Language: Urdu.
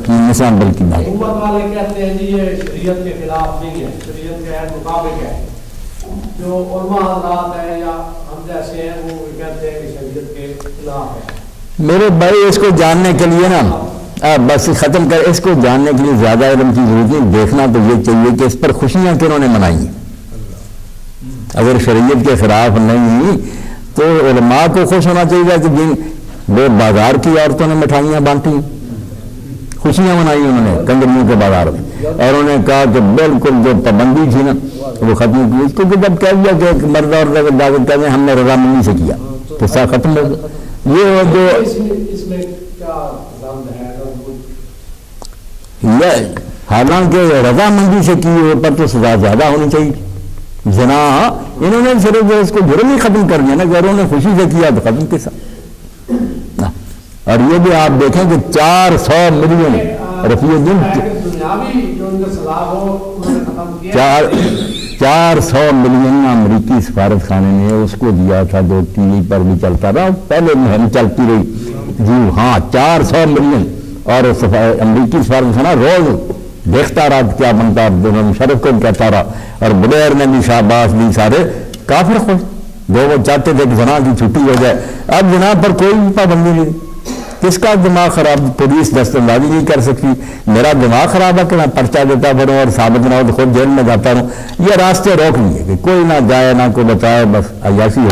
مسامبل کی بات. حکومت والے کہتے ہیں جی یہ شریعت کے خلاف نہیں ہے، شریعت کے عین مطابق ہے. جو علماء حضرات ہیں یا ہم جیسے ہیں وہ کہتے ہیں کہ شریعت کے خلاف ہے. میرے بھائی اس کو جاننے کے لیے نا بس ختم کر، اس کو جاننے کے لیے زیادہ علم کی ضرورت نہیں. دیکھنا تو یہ چاہیے کہ اس پر خوشیاں کنہوں نے منائی ہیں. اگر شریعت کے خلاف نہیں تو علماء کو خوش ہونا چاہیے کہ جن وہ بازار کی عورتوں نے مٹھائیاں بانٹی، خوشیاں منائی انہوں نے کنگریوں کے بازار میں، اور انہوں نے کہا کہ بالکل جو پابندی تھی نا وہ ختم کی. اس کو جب کہہ دیا کہ مرد اور کہتے ہیں ہم نے رضامندی سے کیا تو سا ختم ہو گیا. یہ جو اس میں کیا ضابطہ ہے؟ حالانکہ رضامندی سے کی ہو پر تو سزا زیادہ ہونی چاہیے. زنا انہوں نے صرف اس کو جرم ہی ختم کر دیا نا کہ انہوں نے خوشی سے کیا تو ختم کے ساتھ. اور یہ بھی آپ دیکھیں کہ 400 ملین رفیع الدین 400 ملین امریکی سفارت خانے نے اس کو دیا تھا، جو ٹی وی پر بھی چلتا رہا، پہلے مہم چلتی رہی جی ہاں 400 ملین. اور امریکی سفارت خانہ روز دیکھتا رہا کیا بنتا، مشرف کو کہتا رہا، اور بلیر نے بھی شاباش دی، سارے کافر خوش. وہ چاہتے تھے کہ جناح کی چھٹی ہو جائے. اب جناح پر کوئی بھی پابندی نہیں. کس کا دماغ خراب؟ پولیس دست اندازی نہیں کر سکتی. میرا دماغ خراب ہے کہ میں پرچہ دیتا پھروں اور ثابت نہ ہو تو خود جیل میں جاتا رہوں. یہ راستے روک لیے کہ کوئی نہ جائے نہ کوئی بتائے، بس عیاشی